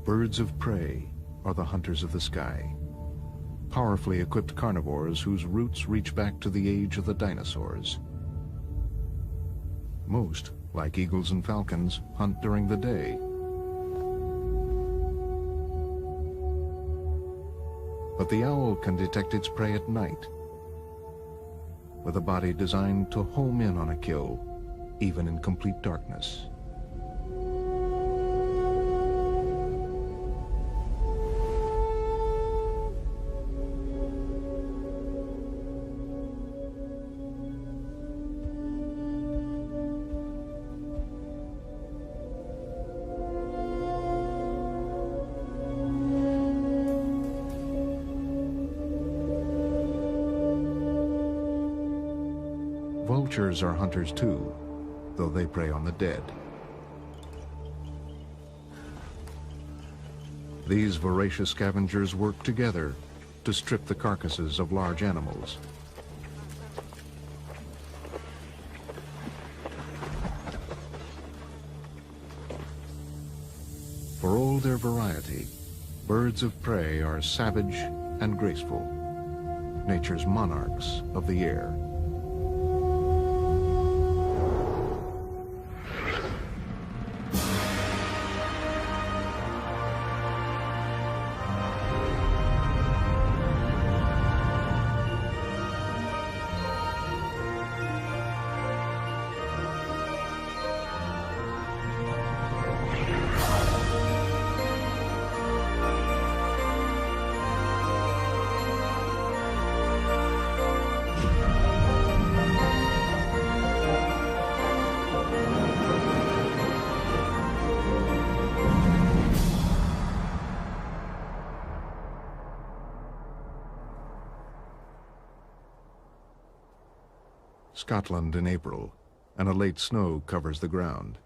Birds of prey are the hunters of the sky, powerfully equipped carnivores whose roots reach back to the age of the dinosaurs. Most, like eagles and falcons, hunt during the day. But the owl can detect its prey at night, with a body designed to home in on a kill, even in complete darkness. Vultures are hunters too, though they prey on the dead. These voracious scavengers work together to strip the carcasses of large animals. For all their variety, birds of prey are savage and graceful, nature's monarchs of the air. Scotland in April, and a late snow covers the ground.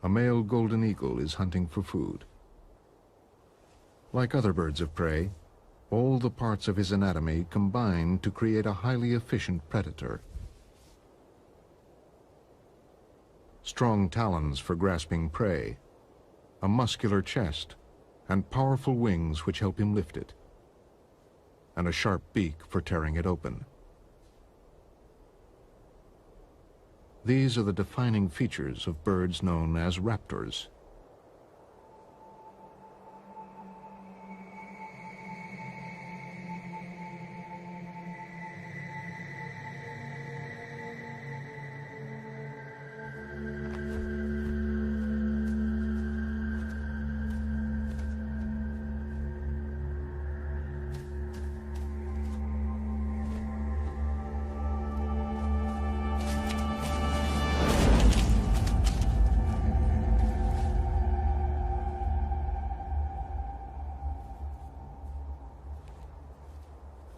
A male golden eagle is hunting for food. Like other birds of prey, all the parts of his anatomy combine to create a highly efficient predator. Strong talons for grasping prey, a muscular chest, and powerful wings which help him lift it, and a sharp beak for tearing it open. These are the defining features of birds known as raptors.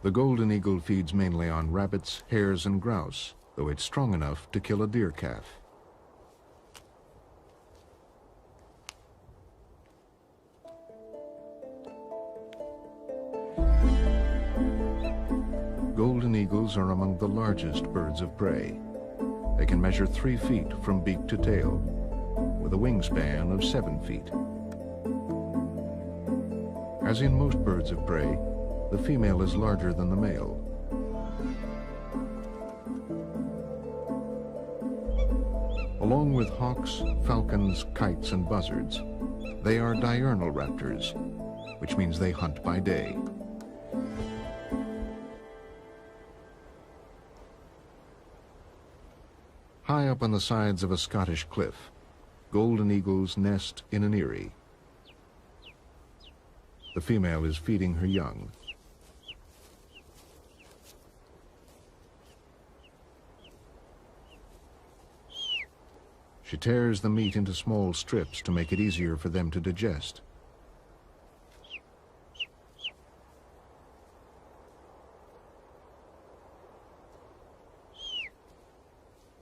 The golden eagle feeds mainly on rabbits, hares, and grouse, though it's strong enough to kill a deer calf. Golden eagles are among the largest birds of prey. They can measure 3 feet from beak to tail, with a wingspan of 7 feet. As in most birds of prey, the female is larger than the male. Along with hawks, falcons, kites, and buzzards, they are diurnal raptors, which means they hunt by day. High up on the sides of a Scottish cliff, golden eagles nest in an eyrie. The female is feeding her young. She tears the meat into small strips to make it easier for them to digest.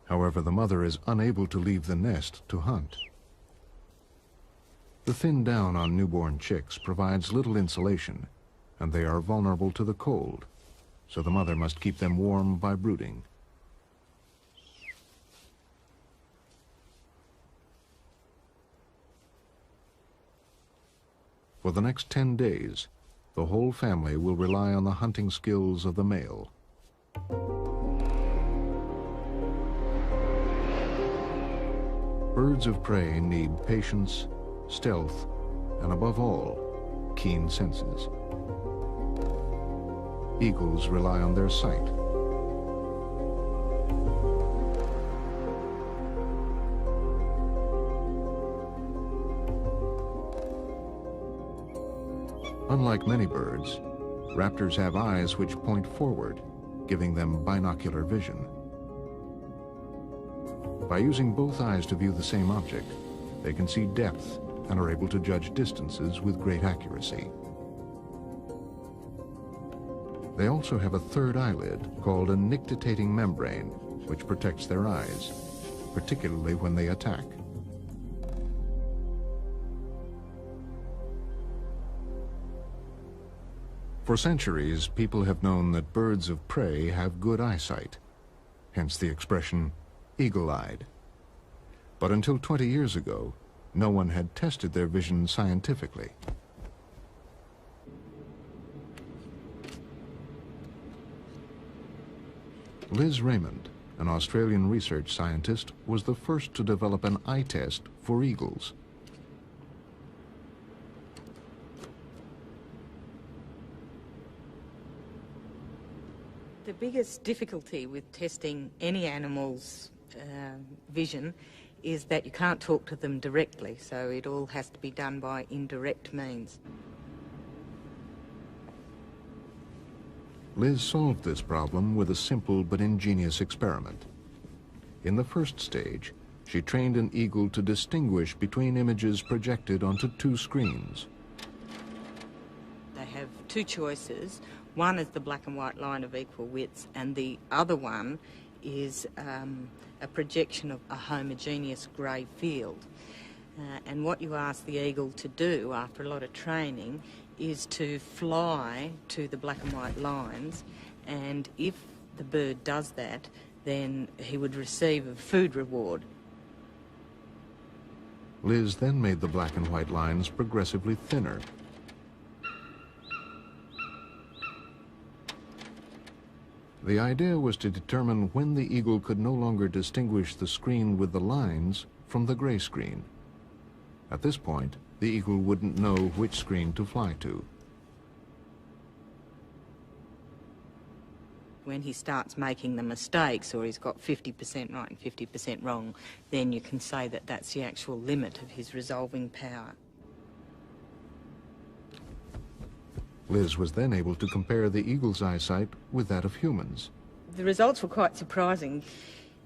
However, the mother is unable to leave the nest to hunt. The thin down on newborn chicks provides little insulation, and they are vulnerable to the cold, so the mother must keep them warm by brooding. For the next 10 days, the whole family will rely on the hunting skills of the male. Birds of prey need patience, stealth, and above all, keen senses. Eagles rely on their sight. Unlike many birds, raptors have eyes which point forward, giving them binocular vision. By using both eyes to view the same object, they can see depth and are able to judge distances with great accuracy. They also have a third eyelid called a nictitating membrane, which protects their eyes, particularly when they attack. For centuries, people have known that birds of prey have good eyesight, hence the expression, eagle-eyed. But until 20 years ago, no one had tested their vision scientifically. Liz Raymond, an Australian research scientist, was the first to develop an eye test for eagles. The biggest difficulty with testing any animal's vision is that you can't talk to them directly, so it all has to be done by indirect means. Liz solved this problem with a simple but ingenious experiment. In the first stage, she trained an eagle to distinguish between images projected onto two screens. They have two choices. One is the black and white line of equal widths, and the other one is a projection of a homogeneous grey field. And what you ask the eagle to do after a lot of training is to fly to the black and white lines, and if the bird does that, then he would receive a food reward. Liz then made the black and white lines progressively thinner. The idea was to determine when the eagle could no longer distinguish the screen with the lines from the grey screen. At this point, the eagle wouldn't know which screen to fly to. When he starts making the mistakes, or he's got 50% right and 50% wrong, then you can say that that's the actual limit of his resolving power. Liz was then able to compare the eagle's eyesight with that of humans. The results were quite surprising.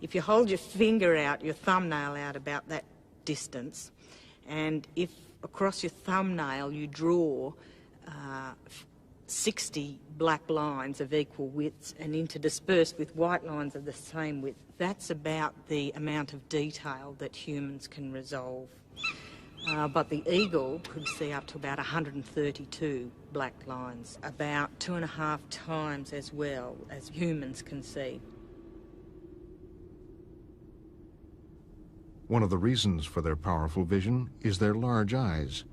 If you hold your finger out, your thumbnail out about that distance, and if across your thumbnail you draw 60 black lines of equal widths and interdispersed with white lines of the same width, that's about the amount of detail that humans can resolve. But the eagle could see up to about 132 black lines, about 2.5 times as well as humans can see. One of the reasons for their powerful vision is their large eyes.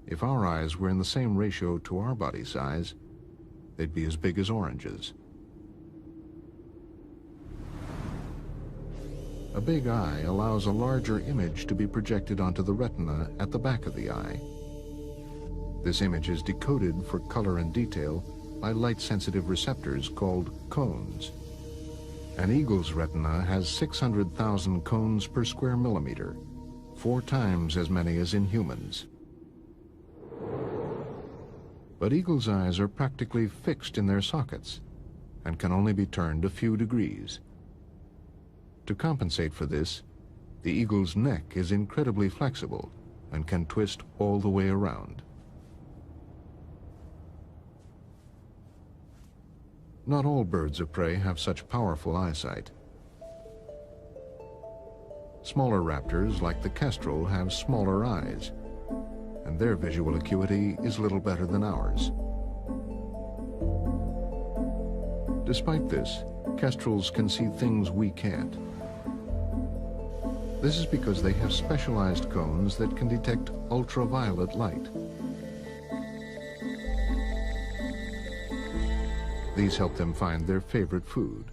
If our eyes were in the same ratio to our body size, they'd be as big as oranges. A big eye allows a larger image to be projected onto the retina at the back of the eye. This image is decoded for color and detail by light-sensitive receptors called cones. An eagle's retina has 600,000 cones per square millimeter, 4 times as many as in humans. But eagles' eyes are practically fixed in their sockets and can only be turned a few degrees. To compensate for this, the eagle's neck is incredibly flexible and can twist all the way around. Not all birds of prey have such powerful eyesight. Smaller raptors, like the kestrel, have smaller eyes, and their visual acuity is little better than ours. Despite this, kestrels can see things we can't. This is because they have specialized cones that can detect ultraviolet light. These help them find their favorite food,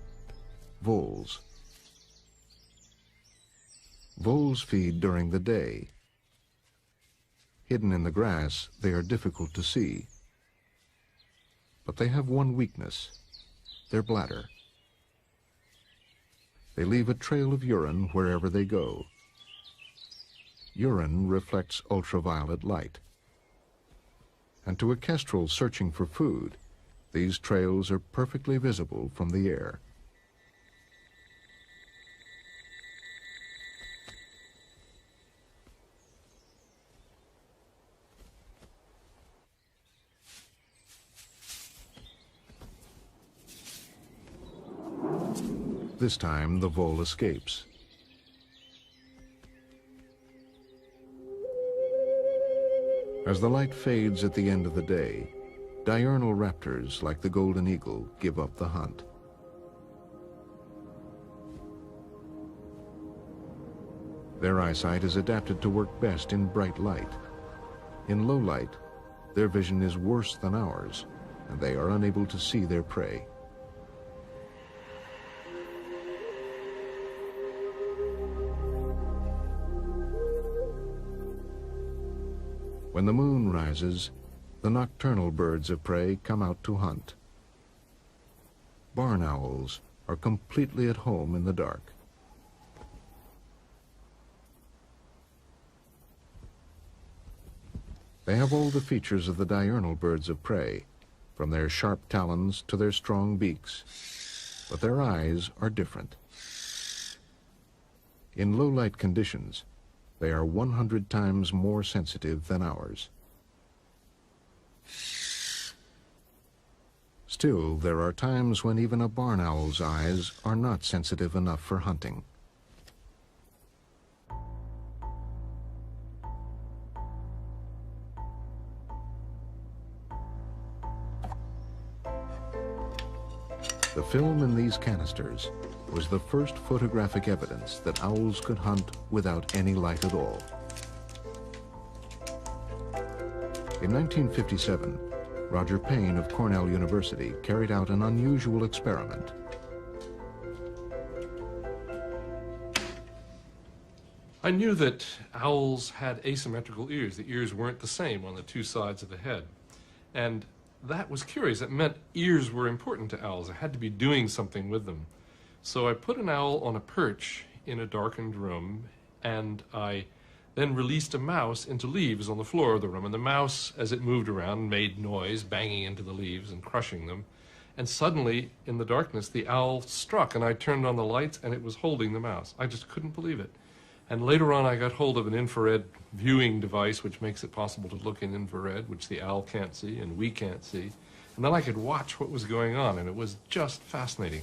voles. Voles feed during the day. Hidden in the grass, they are difficult to see. But they have one weakness, their bladder. They leave a trail of urine wherever they go. Urine reflects ultraviolet light. And to a kestrel searching for food, these trails are perfectly visible from the air. This time, the vole escapes. As the light fades at the end of the day, diurnal raptors like the golden eagle give up the hunt. Their eyesight is adapted to work best in bright light. In low light, their vision is worse than ours, and they are unable to see their prey. When the moon rises, the nocturnal birds of prey come out to hunt. Barn owls are completely at home in the dark. They have all the features of the diurnal birds of prey, from their sharp talons to their strong beaks, but their eyes are different. In low-light conditions, they are 100 times more sensitive than ours. Still, there are times when even a barn owl's eyes are not sensitive enough for hunting. The film in these canisters was the first photographic evidence that owls could hunt without any light at all. In 1957, Roger Payne of Cornell University carried out an unusual experiment. I knew that owls had asymmetrical ears. The ears weren't the same on the two sides of the head. And that was curious. It meant ears were important to owls. I had to be doing something with them. So I put an owl on a perch in a darkened room, and I then released a mouse into leaves on the floor of the room. And the mouse, as it moved around, made noise, banging into the leaves and crushing them. And suddenly, in the darkness, the owl struck, and I turned on the lights, and it was holding the mouse. I just couldn't believe it. And later on, I got hold of an infrared viewing device, which makes it possible to look in infrared, which the owl can't see and we can't see. And then I could watch what was going on, and it was just fascinating.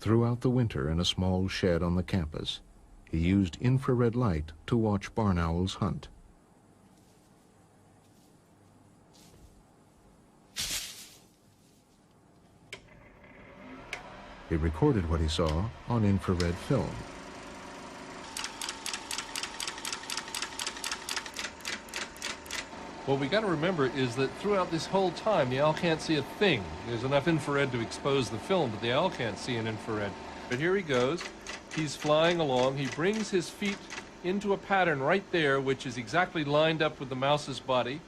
Throughout the winter in a small shed on the campus, he used infrared light to watch barn owls hunt. He recorded what he saw on infrared film. What we got to remember is that throughout this whole time, the owl can't see a thing. There's enough infrared to expose the film, but the owl can't see in infrared. But here he goes. He's flying along. He brings his feet into a pattern right there, which is exactly lined up with the mouse's body.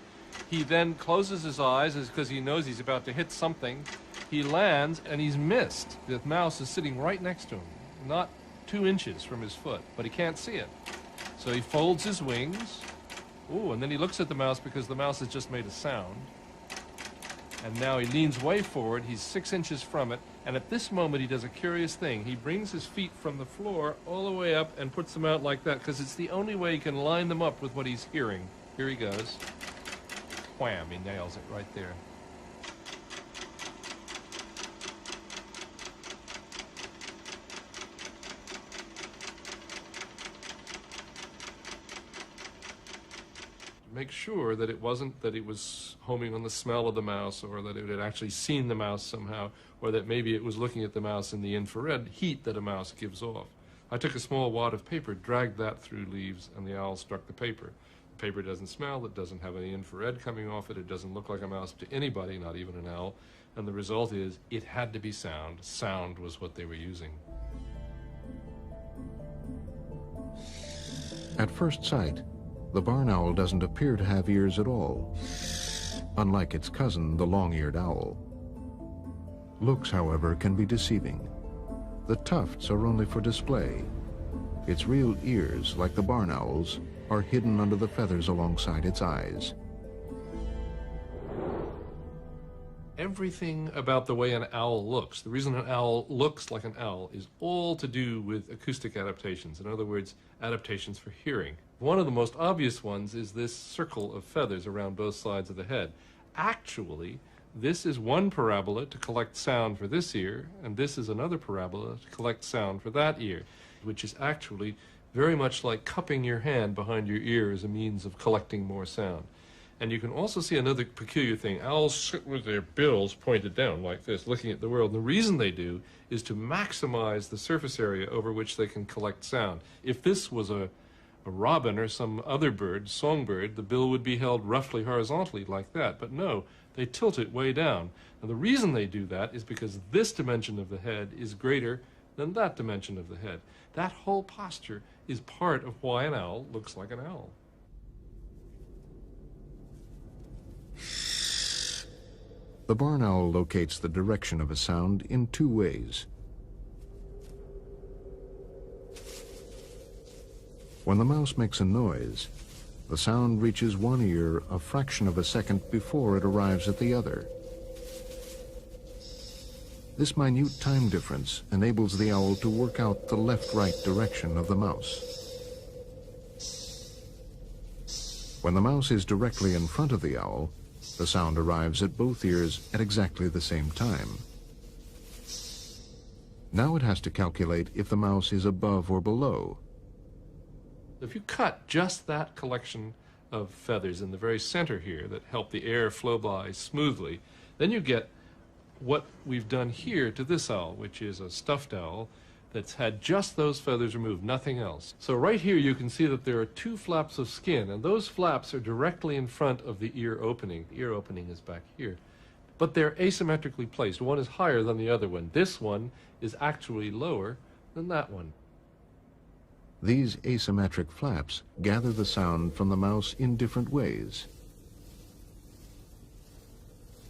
He then closes his eyes because he knows he's about to hit something. He lands, and he's missed. The mouse is sitting right next to him, not 2 inches from his foot, but he can't see it. So he folds his wings. Ooh, and then he looks at the mouse because the mouse has just made a sound. And now he leans way forward. He's 6 inches from it. And at this moment, he does a curious thing. He brings his feet from the floor all the way up and puts them out like that because it's the only way he can line them up with what he's hearing. Here he goes. Wham, he nails it right there. Make sure that it wasn't that it was homing on the smell of the mouse, or that it had actually seen the mouse somehow, or that maybe it was looking at the mouse in the infrared heat that a mouse gives off. I took a small wad of paper, dragged that through leaves, and the owl struck the paper. The paper doesn't smell, it doesn't have any infrared coming off it, it doesn't look like a mouse to anybody, not even an owl. And the result is it had to be sound. Sound was what they were using. At first sight, the barn owl doesn't appear to have ears at all, unlike its cousin, the long-eared owl. Looks, however, can be deceiving. The tufts are only for display. Its real ears, like the barn owl's, are hidden under the feathers alongside its eyes. Everything about the way an owl looks, the reason an owl looks like an owl, is all to do with acoustic adaptations. In other words, adaptations for hearing. One of the most obvious ones is this circle of feathers around both sides of the head. Actually, this is one parabola to collect sound for this ear, and this is another parabola to collect sound for that ear, which is actually very much like cupping your hand behind your ear as a means of collecting more sound. And you can also see another peculiar thing. Owls sit with their bills pointed down like this, looking at the world. And the reason they do is to maximize the surface area over which they can collect sound. If this was a robin or some other bird, songbird, the bill would be held roughly horizontally like that. But no, they tilt it way down. And the reason they do that is because this dimension of the head is greater than that dimension of the head. That whole posture is part of why an owl looks like an owl. The barn owl locates the direction of a sound in two ways. When the mouse makes a noise, the sound reaches one ear a fraction of a second before it arrives at the other. This minute time difference enables the owl to work out the left-right direction of the mouse. When the mouse is directly in front of the owl, the sound arrives at both ears at exactly the same time. Now it has to calculate if the mouse is above or below. If you cut just that collection of feathers in the very center here that help the air flow by smoothly, then you get what we've done here to this owl, which is a stuffed owl that's had just those feathers removed, nothing else. So right here you can see that there are two flaps of skin, and those flaps are directly in front of the ear opening. The ear opening is back here. But they're asymmetrically placed. One is higher than the other one. This one is actually lower than that one. These asymmetric flaps gather the sound from the mouse in different ways.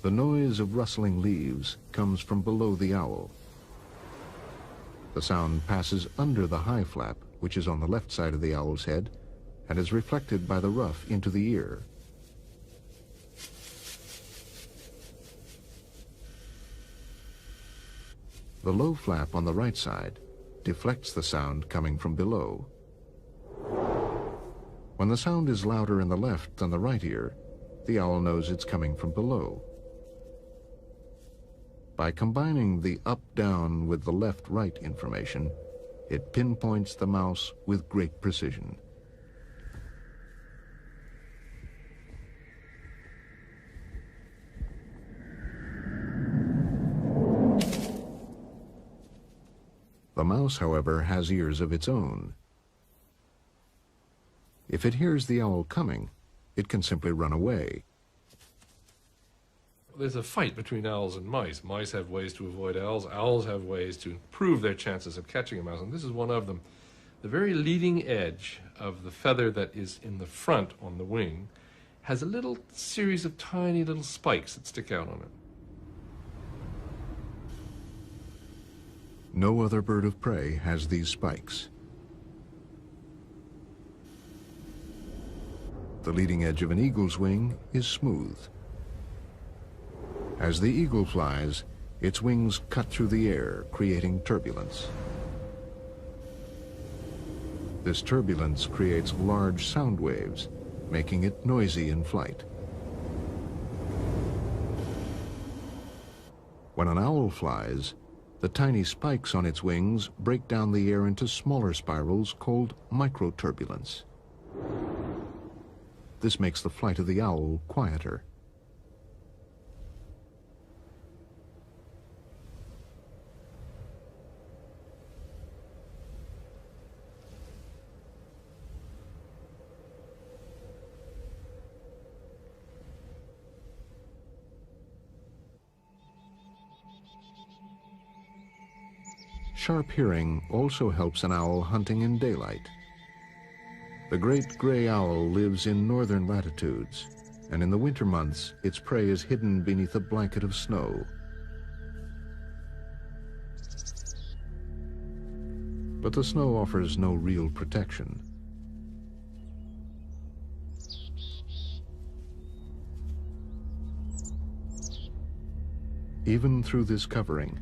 The noise of rustling leaves comes from below the owl. The sound passes under the high flap, which is on the left side of the owl's head, and is reflected by the ruff into the ear. The low flap on the right side deflects the sound coming from below. When the sound is louder in the left than the right ear, the owl knows it's coming from below. By combining the up-down with the left-right information, it pinpoints the mouse with great precision. The mouse, however, has ears of its own. If it hears the owl coming, it can simply run away. There's a fight between owls and mice. Mice have ways to avoid owls. Owls have ways to improve their chances of catching a mouse, and this is one of them. The very leading edge of the feather that is in the front on the wing has a little series of tiny little spikes that stick out on it. No other bird of prey has these spikes. The leading edge of an eagle's wing is smooth. As the eagle flies, its wings cut through the air, creating turbulence. This turbulence creates large sound waves, making it noisy in flight. When an owl flies, the tiny spikes on its wings break down the air into smaller spirals called microturbulence. This makes the flight of the owl quieter. Sharp hearing also helps an owl hunting in daylight. The great gray owl lives in northern latitudes, and in the winter months, its prey is hidden beneath a blanket of snow. But the snow offers no real protection. Even through this covering,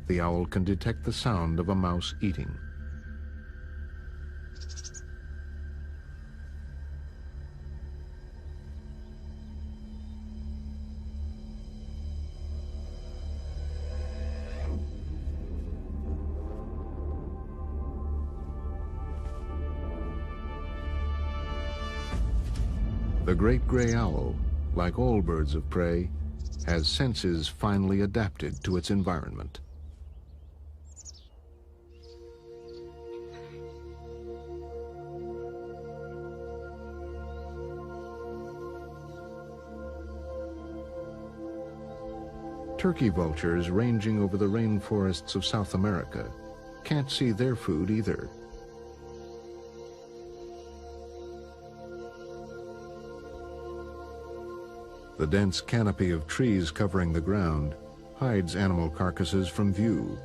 the owl can detect the sound of a mouse eating. The great gray owl, like all birds of prey, has senses finely adapted to its environment. Turkey vultures ranging over the rainforests of South America can't see their food either. The dense canopy of trees covering the ground hides animal carcasses from view.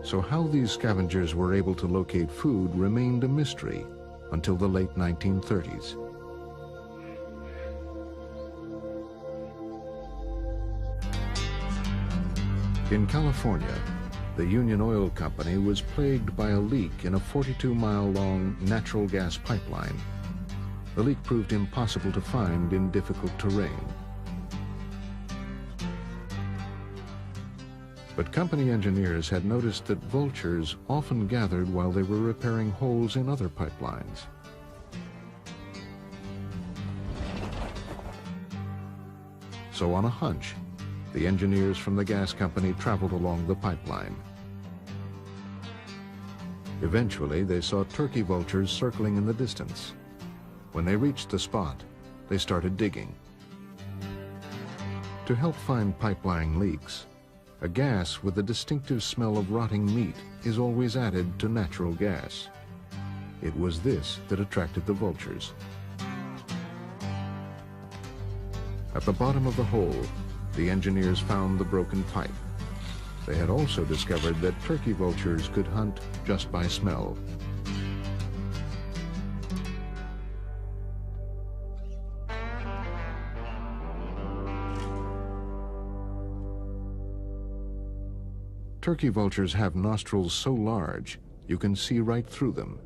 So how these scavengers were able to locate food remained a mystery until the late 1930s. In California, the Union Oil Company was plagued by a leak in a 42-mile-long natural gas pipeline. The leak proved impossible to find in difficult terrain. But company engineers had noticed that vultures often gathered while they were repairing holes in other pipelines. So on a hunch, the engineers from the gas company traveled along the pipeline. Eventually, they saw turkey vultures circling in the distance. When they reached the spot, they started digging. To help find pipeline leaks, a gas with a distinctive smell of rotting meat is always added to natural gas. It was this that attracted the vultures. At the bottom of the hole, the engineers found the broken pipe. They had also discovered that turkey vultures could hunt just by smell. Turkey vultures have nostrils so large, you can see right through them.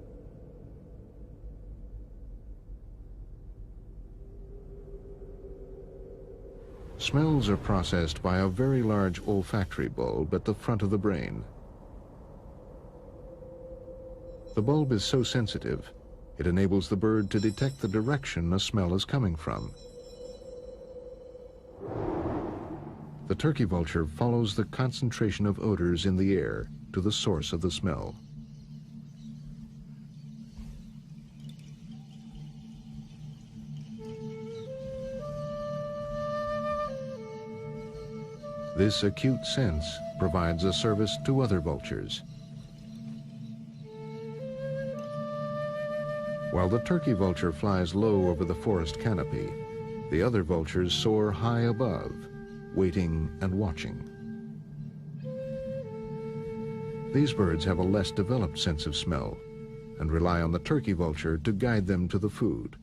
Smells are processed by a very large olfactory bulb at the front of the brain. The bulb is so sensitive, it enables the bird to detect the direction a smell is coming from. The turkey vulture follows the concentration of odors in the air to the source of the smell. This acute sense provides a service to other vultures. While the turkey vulture flies low over the forest canopy, the other vultures soar high above, waiting and watching. These birds have a less developed sense of smell and rely on the turkey vulture to guide them to the food.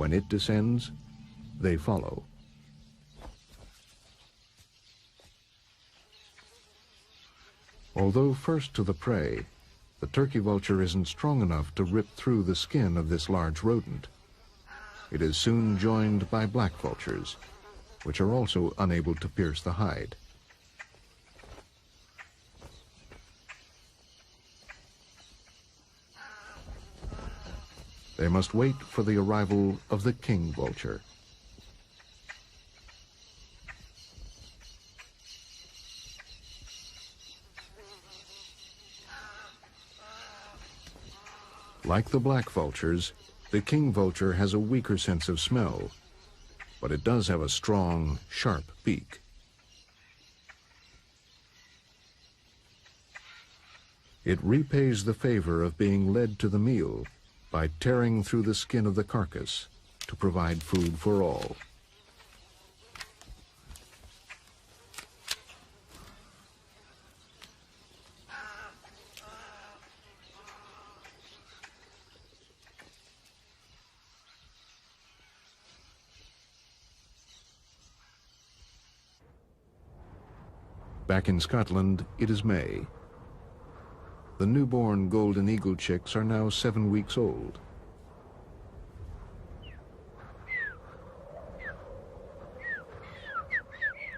When it descends, they follow. Although first to the prey, the turkey vulture isn't strong enough to rip through the skin of this large rodent. It is soon joined by black vultures, which are also unable to pierce the hide. They must wait for the arrival of the king vulture. Like the black vultures, the king vulture has a weaker sense of smell but it does have a strong, sharp beak. It repays the favor of being led to the meal by tearing through the skin of the carcass to provide food for all. Back in Scotland, it is May. The newborn golden eagle chicks are now 7 weeks old.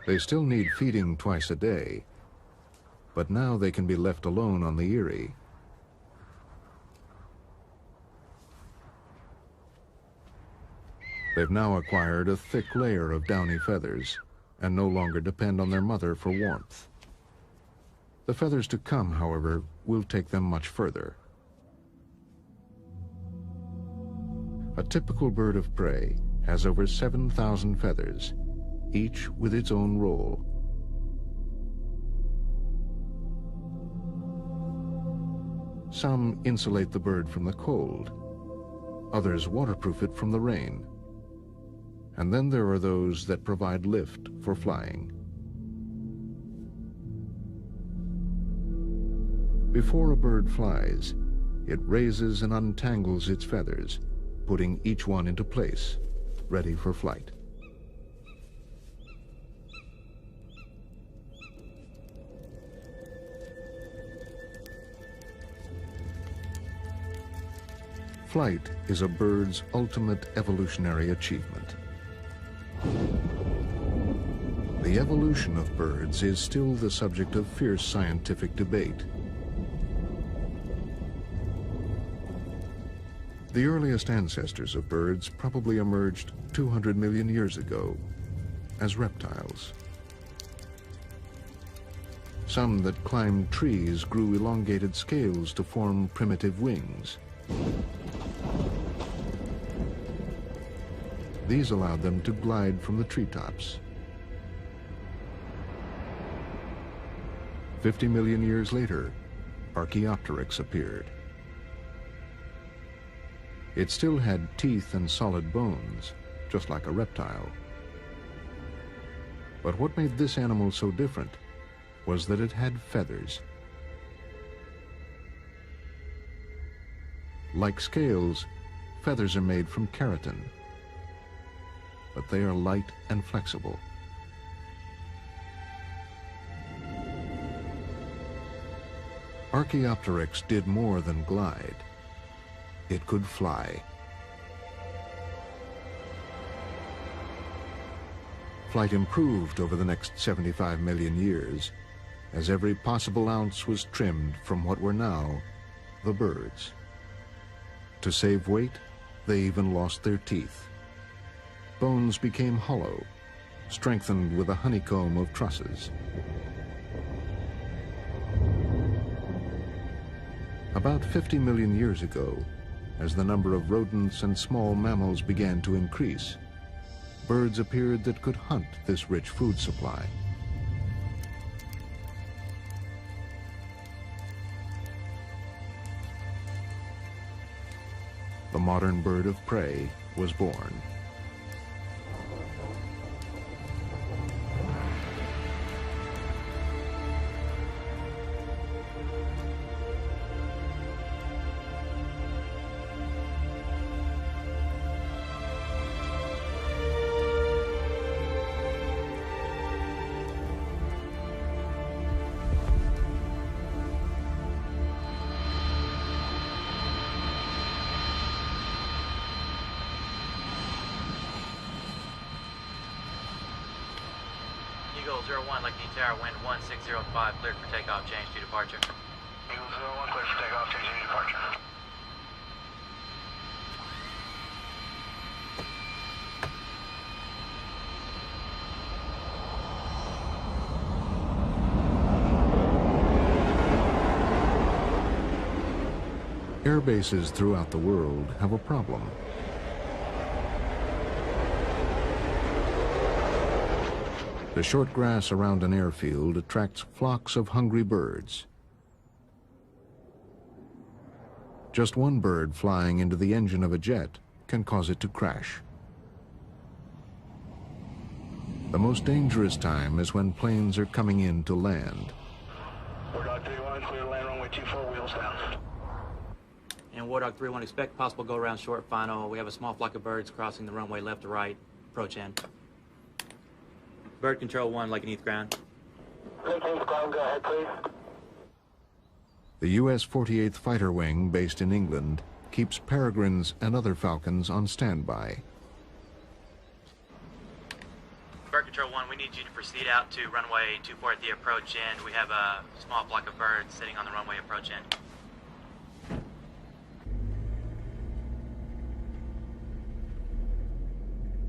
They still need feeding twice a day, but now they can be left alone on the Erie. They've now acquired a thick layer of downy feathers and no longer depend on their mother for warmth. The feathers to come, however, will take them much further. A typical bird of prey has over 7,000 feathers, each with its own role. Some insulate the bird from the cold, others waterproof it from the rain. And then there are those that provide lift for flying. Before a bird flies, it raises and untangles its feathers, putting each one into place, ready for flight. Flight is a bird's ultimate evolutionary achievement. The evolution of birds is still the subject of fierce scientific debate. The earliest ancestors of birds probably emerged 200 million years ago as reptiles. Some that climbed trees grew elongated scales to form primitive wings. These allowed them to glide from the treetops. 50 million years later, Archaeopteryx appeared. It still had teeth and solid bones, just like a reptile. But what made this animal so different was that it had feathers. Like scales, feathers are made from keratin, but they are light and flexible. Archaeopteryx did more than glide. It could fly. Flight improved over the next 75 million years, as every possible ounce was trimmed from what were now the birds. To save weight, they even lost their teeth. Bones became hollow, strengthened with a honeycomb of trusses. About 50 million years ago, as the number of rodents and small mammals began to increase, birds appeared that could hunt this rich food supply. The modern bird of prey was born. Eagle 01, Lake Tower, wind 1605, cleared for takeoff, change to departure. Eagle 01, cleared for takeoff, change to departure. Air bases throughout the world have a problem. The short grass around an airfield attracts flocks of hungry birds. Just one bird flying into the engine of a jet can cause it to crash. The most dangerous time is when planes are coming in to land. War Dog 3-1, clear land runway 24, wheels down. And War Dog 3-1, expect possible go-around short final. We have a small flock of birds crossing the runway left to right. Approach in. Bird control 1, Lake and East ground. Lake and East ground, go ahead, please. The U.S. 48th Fighter Wing, based in England, keeps peregrines and other falcons on standby. Bird control 1, we need you to proceed out to runway 24 at the approach end. We have a small flock of birds sitting on the runway approach end.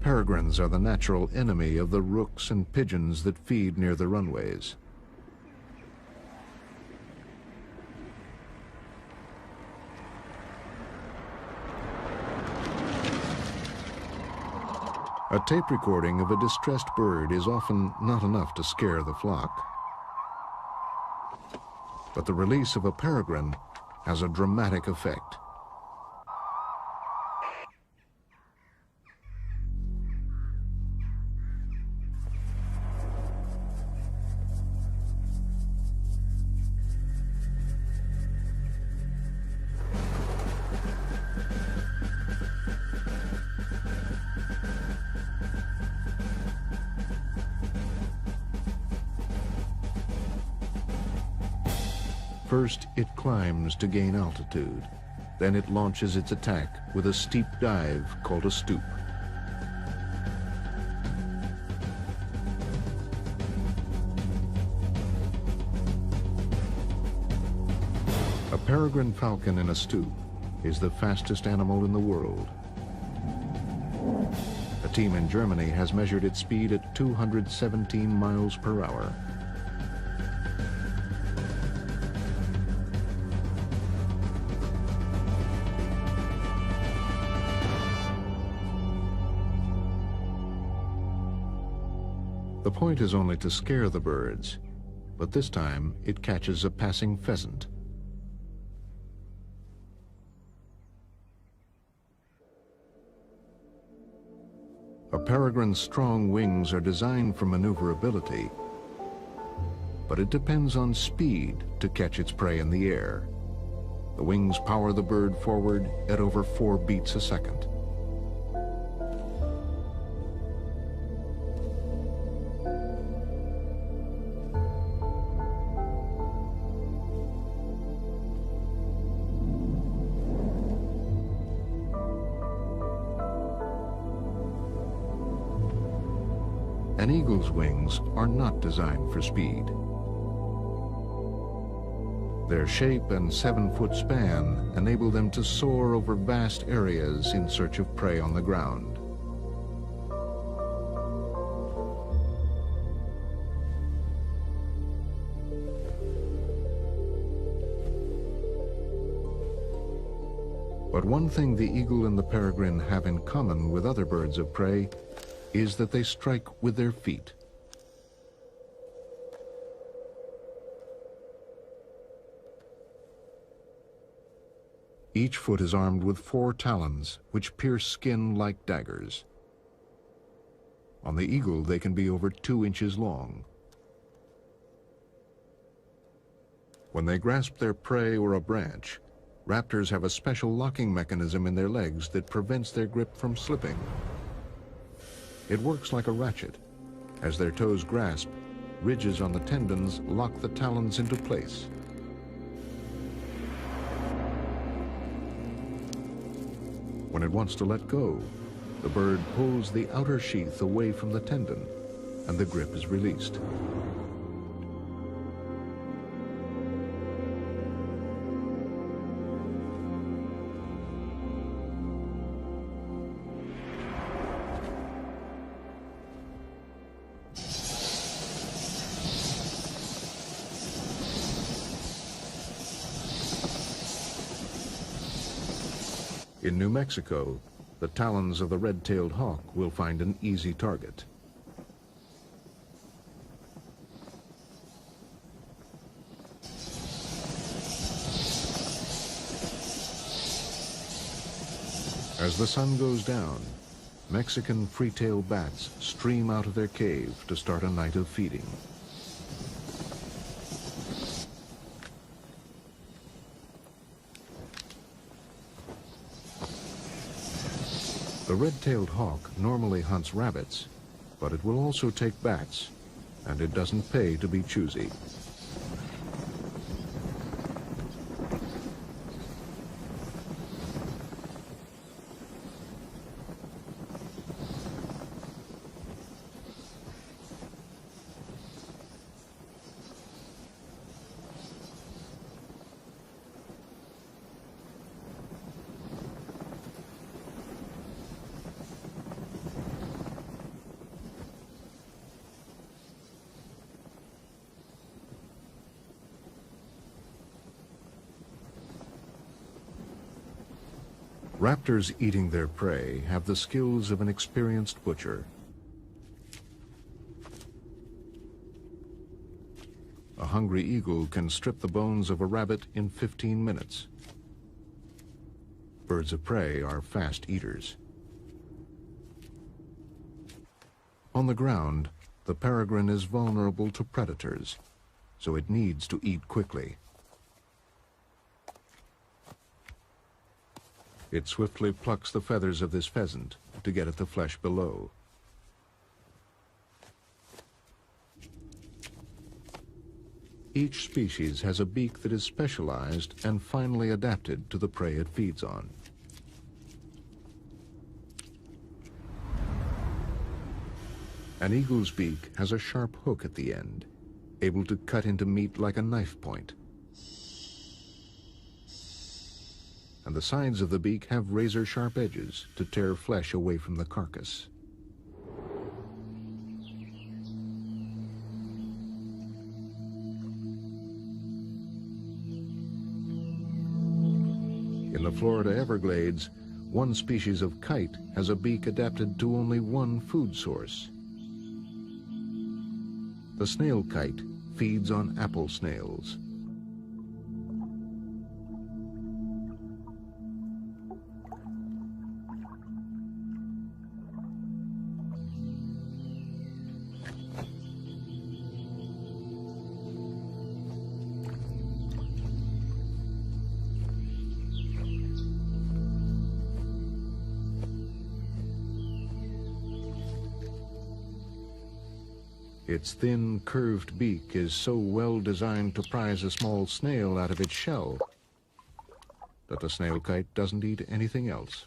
Peregrines are the natural enemy of the rooks and pigeons that feed near the runways. A tape recording of a distressed bird is often not enough to scare the flock. But the release of a peregrine has a dramatic effect. First, it climbs to gain altitude. Then it launches its attack with a steep dive called a stoop. A peregrine falcon in a stoop is the fastest animal in the world. A team in Germany has measured its speed at 217 miles per hour. The point is only to scare the birds, but this time it catches a passing pheasant. A peregrine's strong wings are designed for maneuverability, but it depends on speed to catch its prey in the air. The wings power the bird forward at over 4 beats a second. An eagle's wings are not designed for speed. Their shape and 7-foot span enable them to soar over vast areas in search of prey on the ground. But one thing the eagle and the peregrine have in common with other birds of prey is that they strike with their feet. Each foot is armed with 4 talons, which pierce skin like daggers. On the eagle, they can be over 2 inches long. When they grasp their prey or a branch, raptors have a special locking mechanism in their legs that prevents their grip from slipping. It works like a ratchet. As their toes grasp, ridges on the tendons lock the talons into place. When it wants to let go, the bird pulls the outer sheath away from the tendon, and the grip is released. In New Mexico, the talons of the red-tailed hawk will find an easy target. As the sun goes down, Mexican free-tailed bats stream out of their cave to start a night of feeding. The red-tailed hawk normally hunts rabbits, but it will also take bats, and it doesn't pay to be choosy. Raptors eating their prey have the skills of an experienced butcher. A hungry eagle can strip the bones of a rabbit in 15 minutes. Birds of prey are fast eaters. On the ground, the peregrine is vulnerable to predators, so it needs to eat quickly. It swiftly plucks the feathers of this pheasant to get at the flesh below. Each species has a beak that is specialized and finely adapted to the prey it feeds on. An eagle's beak has a sharp hook at the end, able to cut into meat like a knife point. And the sides of the beak have razor-sharp edges to tear flesh away from the carcass. In the Florida Everglades, one species of kite has a beak adapted to only one food source. The snail kite feeds on apple snails. Its thin, curved beak is so well designed to prise a small snail out of its shell that the snail kite doesn't eat anything else.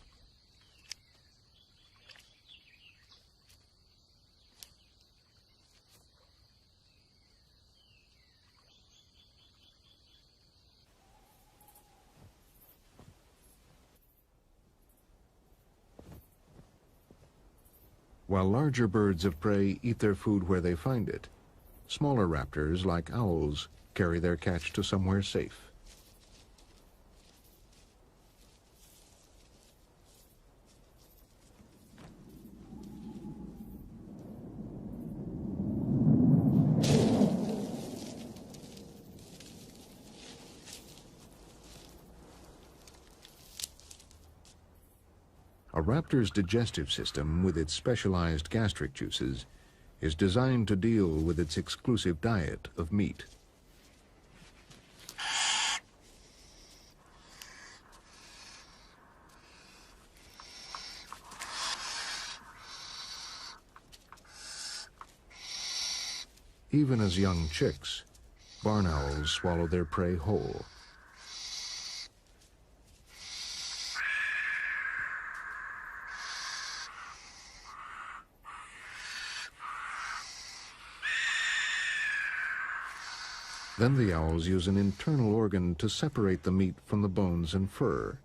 While larger birds of prey eat their food where they find it, smaller raptors, like owls, carry their catch to somewhere safe. A raptor's digestive system, with its specialized gastric juices, is designed to deal with its exclusive diet of meat. Even as young chicks, barn owls swallow their prey whole. Then the owls use an internal organ to separate the meat from the bones and fur.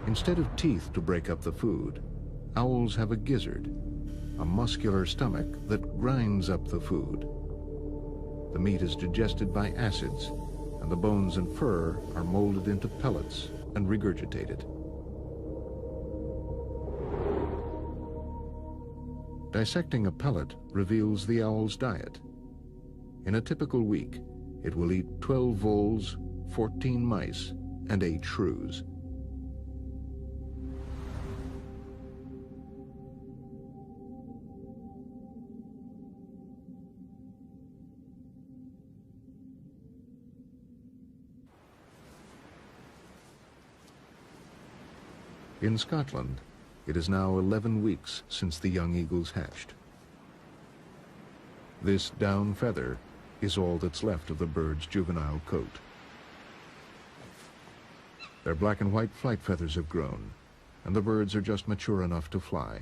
Instead of teeth to break up the food, owls have a gizzard, a muscular stomach that grinds up the food. The meat is digested by acids, and the bones and fur are molded into pellets and regurgitated. Dissecting a pellet reveals the owl's diet. In a typical week, it will eat 12 voles, 14 mice, and 8 shrews. In Scotland, it is now 11 weeks since the young eagles hatched. This down feather is all that's left of the bird's juvenile coat. Their black and white flight feathers have grown, and the birds are just mature enough to fly.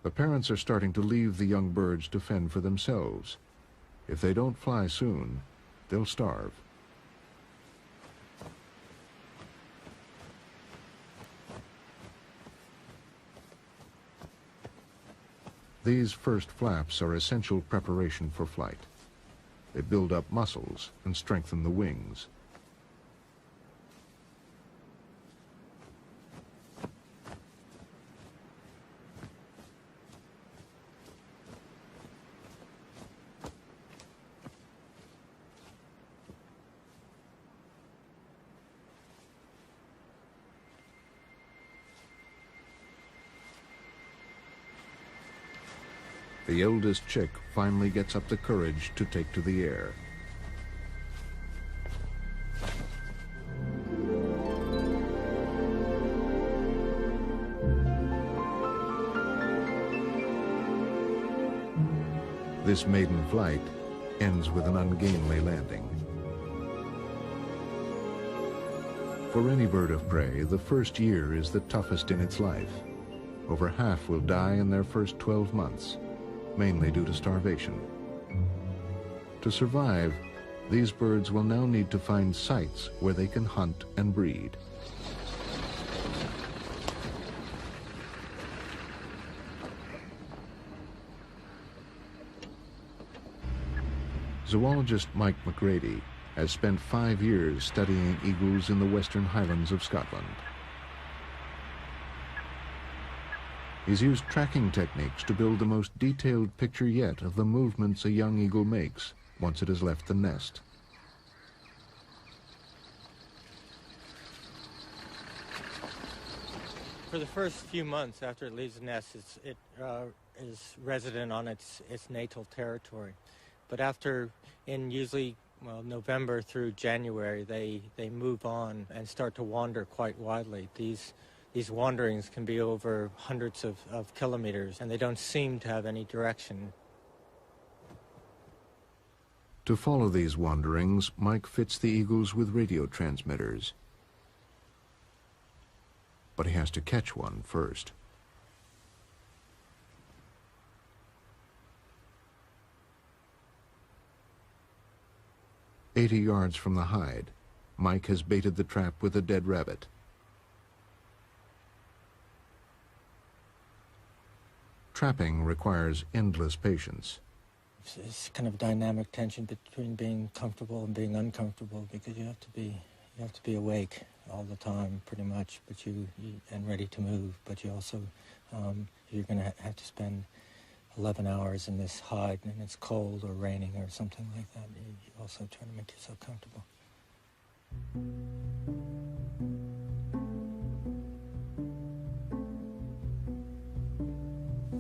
The parents are starting to leave the young birds to fend for themselves. If they don't fly soon, they'll starve. These first flaps are essential preparation for flight. They build up muscles and strengthen the wings. The eldest chick finally gets up the courage to take to the air. This maiden flight ends with an ungainly landing. For any bird of prey, the first year is the toughest in its life. Over half will die in their first 12 months. Mainly due to starvation. To survive, these birds will now need to find sites where they can hunt and breed. Zoologist Mike McGrady has spent 5 years studying eagles in the Western Highlands of Scotland. He's used tracking techniques to build the most detailed picture yet of the movements a young eagle makes once it has left the nest. For the first few months after it leaves the nest, it is resident on its natal territory. But in usually November through January, they move on and start to wander quite widely. These wanderings can be over hundreds of kilometers, and they don't seem to have any direction. To follow these wanderings, Mike fits the eagles with radio transmitters. But he has to catch one first. "80 yards from the hide, Mike has baited the trap with a dead rabbit. Trapping requires endless patience. It's kind of dynamic tension between being comfortable and being uncomfortable, because you have to be awake all the time, pretty much, and ready to move. But you also, you're going to have to spend 11 hours in this hide, and it's cold or raining or something like that. You also try to make yourself comfortable.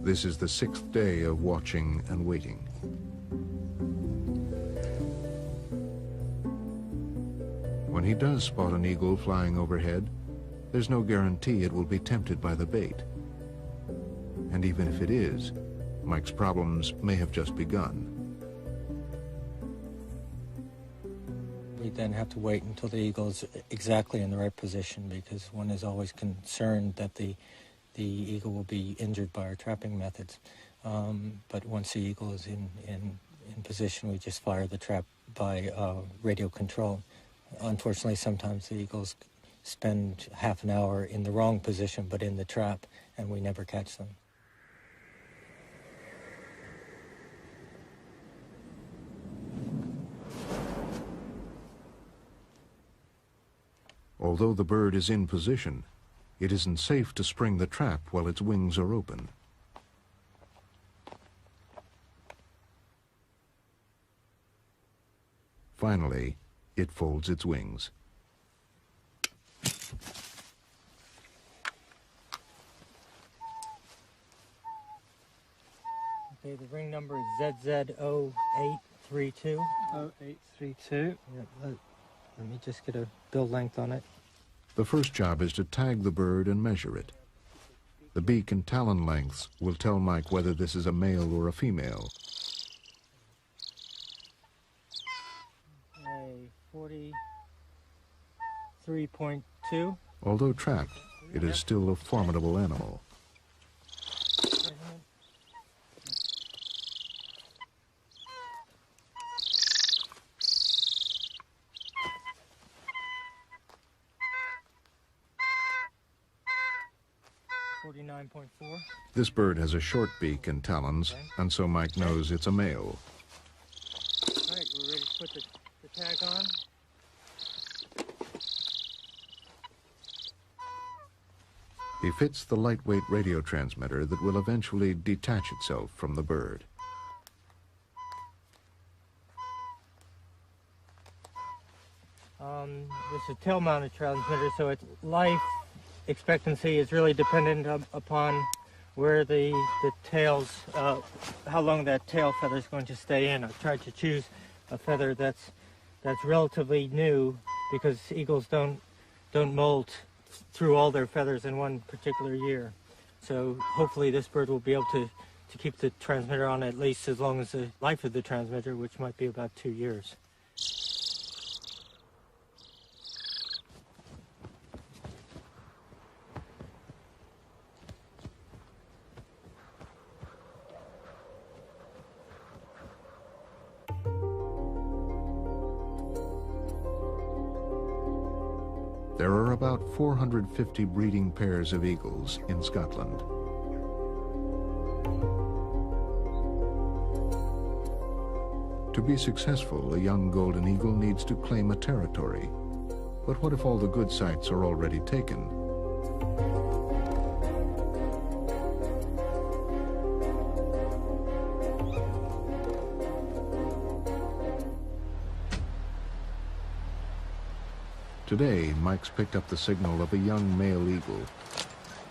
This is the 6th day of watching and waiting. When he does spot an eagle flying overhead, there's no guarantee it will be tempted by the bait. And even if it is, Mike's problems may have just begun. We then have to wait until the eagle is exactly in the right position, because one is always concerned that the eagle will be injured by our trapping methods. But once the eagle is in position, we just fire the trap by radio control. Unfortunately, sometimes the eagles spend half an hour in the wrong position, but in the trap, and we never catch them. Although the bird is in position, it isn't safe to spring the trap while its wings are open. Finally, it folds its wings. Okay, the ring number is ZZ0832. 0832. Yeah, let me just get a bill length on it. The first job is to tag the bird and measure it. The beak and talon lengths will tell Mike whether this is a male or a female. Okay, 43.2. Although trapped, it is still a formidable animal. This bird has a short beak and talons, and so Mike knows it's a male. All right, we're ready to put the tag on. He fits the lightweight radio transmitter that will eventually detach itself from the bird. This is a tail-mounted transmitter, so its life expectancy is really dependent upon where the tails, how long that tail feather is going to stay in. I've tried to choose a feather that's relatively new, because eagles don't molt through all their feathers in one particular year. So hopefully this bird will be able to keep the transmitter on at least as long as the life of the transmitter, which might be about 2 years. There are about 450 breeding pairs of eagles in Scotland. To be successful, a young golden eagle needs to claim a territory. But what if all the good sites are already taken? Today, Mike's picked up the signal of a young male eagle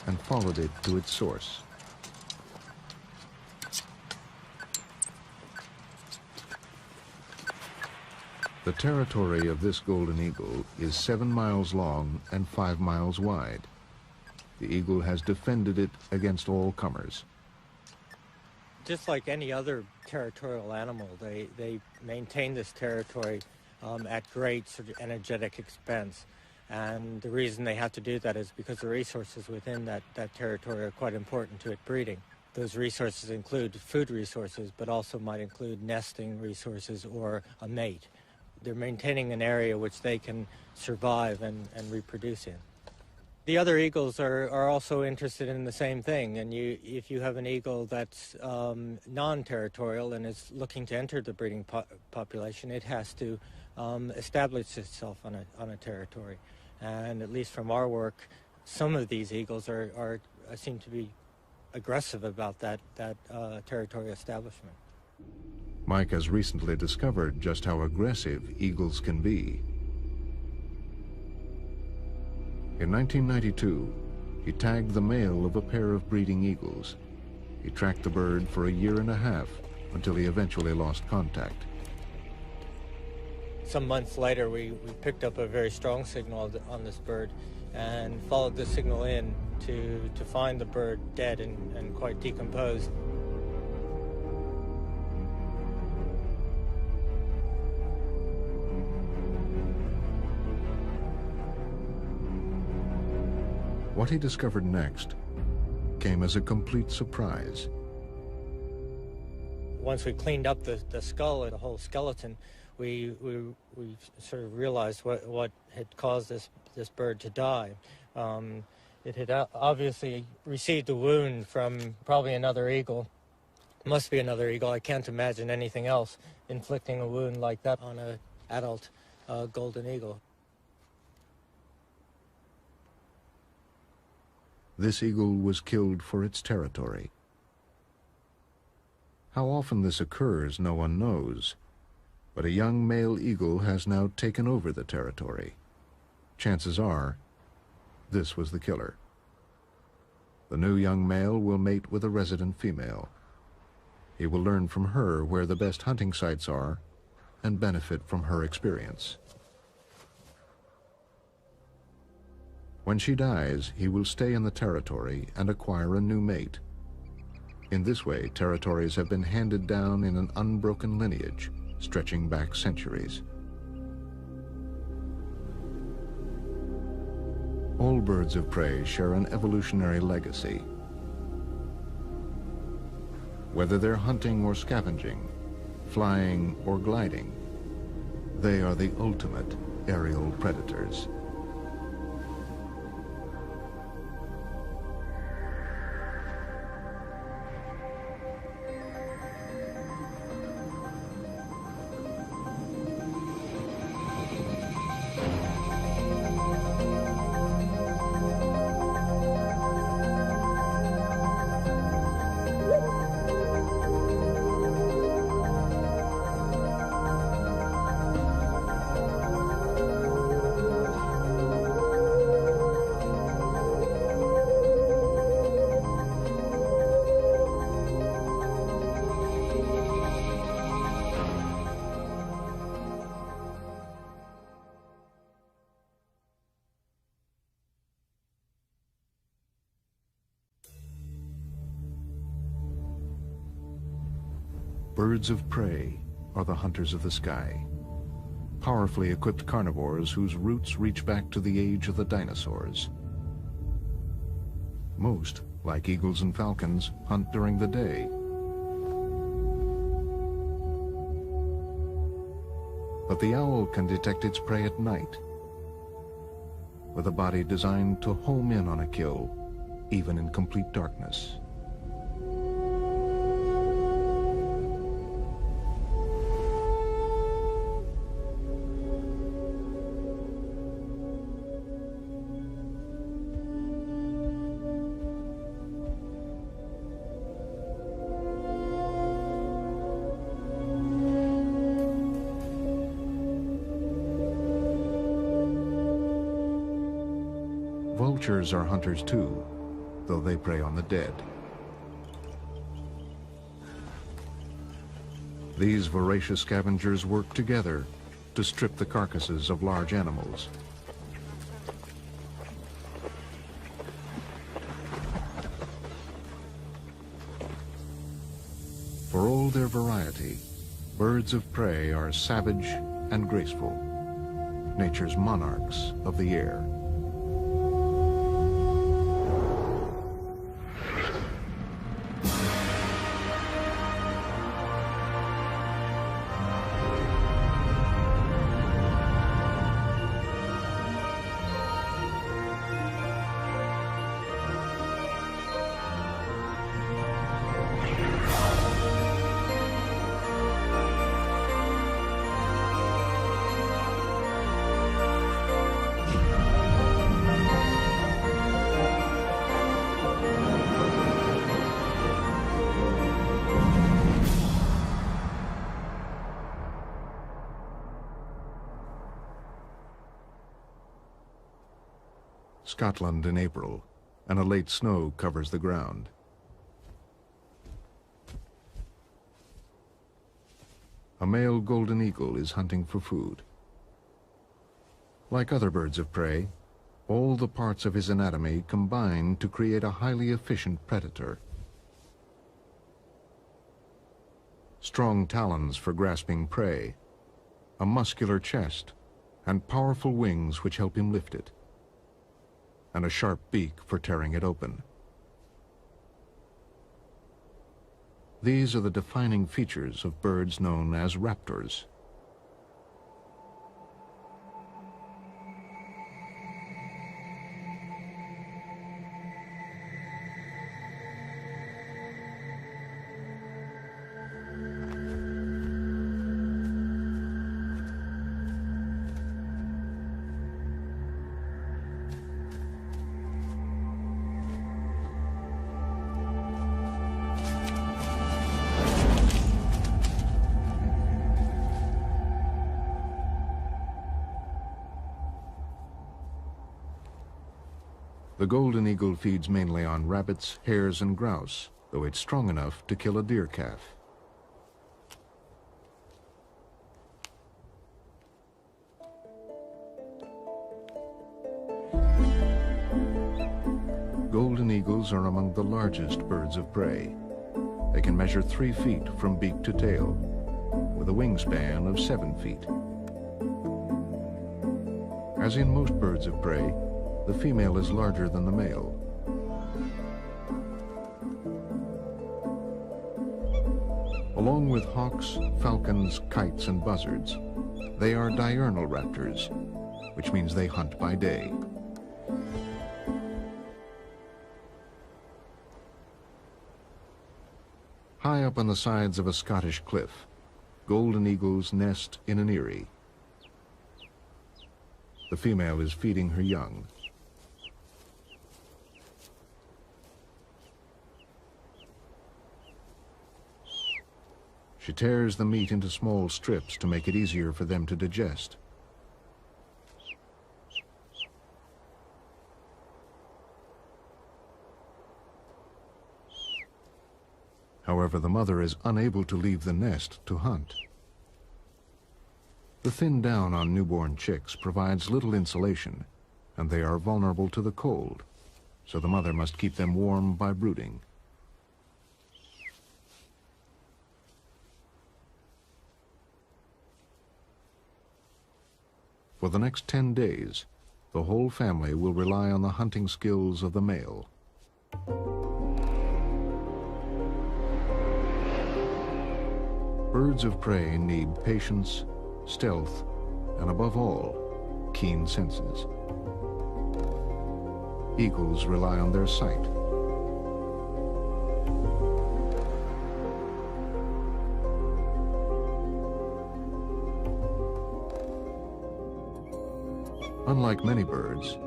and followed it to its source. The territory of this golden eagle is 7 miles long and 5 miles wide. The eagle has defended it against all comers. Just like any other territorial animal, they maintain this territory at great sort of energetic expense. And the reason they have to do that is because the resources within that territory are quite important to it breeding. Those resources include food resources, but also might include nesting resources or a mate. They're maintaining an area which they can survive and reproduce in. The other eagles are also interested in the same thing, and if you have an eagle that's non-territorial and is looking to enter the breeding population, it has to establish itself on a territory. And at least from our work, some of these eagles seem to be aggressive about that territory establishment. Mike has recently discovered just how aggressive eagles can be. In 1992, he tagged the male of a pair of breeding eagles. He tracked the bird for a year and a half until he eventually lost contact. Some months later, we picked up a very strong signal on this bird and followed the signal in to find the bird dead and quite decomposed. What he discovered next came as a complete surprise. Once we cleaned up the skull and the whole skeleton, we sort of realized what had caused this bird to die. It had obviously received a wound from probably another eagle. Must be another eagle. I can't imagine anything else inflicting a wound like that on an adult golden eagle. This eagle was killed for its territory. How often this occurs, no one knows. But a young male eagle has now taken over the territory. Chances are, this was the killer. The new young male will mate with a resident female. He will learn from her where the best hunting sites are and benefit from her experience. When she dies, he will stay in the territory and acquire a new mate. In this way, territories have been handed down in an unbroken lineage, stretching back centuries. All birds of prey share an evolutionary legacy. Whether they're hunting or scavenging, flying or gliding, they are the ultimate aerial predators. Birds of prey are the hunters of the sky, powerfully equipped carnivores whose roots reach back to the age of the dinosaurs. Most, like eagles and falcons, hunt during the day. But the owl can detect its prey at night, with a body designed to home in on a kill, even in complete darkness. Vultures are hunters too, though they prey on the dead. These voracious scavengers work together to strip the carcasses of large animals. For all their variety, birds of prey are savage and graceful, nature's monarchs of the air. Scotland in April, and a late snow covers the ground. A male golden eagle is hunting for food. Like other birds of prey, all the parts of his anatomy combine to create a highly efficient predator. Strong talons for grasping prey, a muscular chest, and powerful wings which help him lift it, and a sharp beak for tearing it open. These are the defining features of birds known as raptors. The golden eagle feeds mainly on rabbits, hares, and grouse, though it's strong enough to kill a deer calf. Golden eagles are among the largest birds of prey. They can measure 3 feet from beak to tail, with a wingspan of 7 feet. As in most birds of prey, the female is larger than the male. Along with hawks, falcons, kites, and buzzards, they are diurnal raptors, which means they hunt by day. High up on the sides of a Scottish cliff, golden eagles nest in an eyrie. The female is feeding her young. She tears the meat into small strips to make it easier for them to digest. However, the mother is unable to leave the nest to hunt. The thin down on newborn chicks provides little insulation, and they are vulnerable to the cold, so the mother must keep them warm by brooding. For the next 10 days, the whole family will rely on the hunting skills of the male. Birds of prey need patience, stealth, and above all, keen senses. Eagles rely on their sight. Unlike many birds,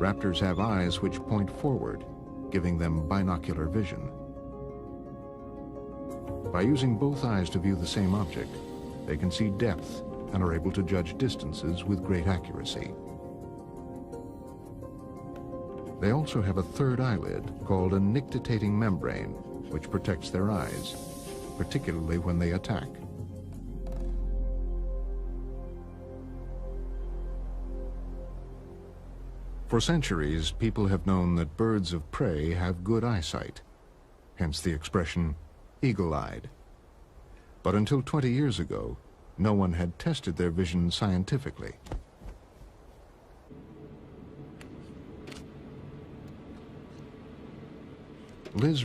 raptors have eyes which point forward, giving them binocular vision. By using both eyes to view the same object, they can see depth and are able to judge distances with great accuracy. They also have a third eyelid called a nictitating membrane, which protects their eyes, particularly when they attack. For centuries, people have known that birds of prey have good eyesight, hence the expression eagle-eyed. But until 20 years ago, no one had tested their vision scientifically. Liz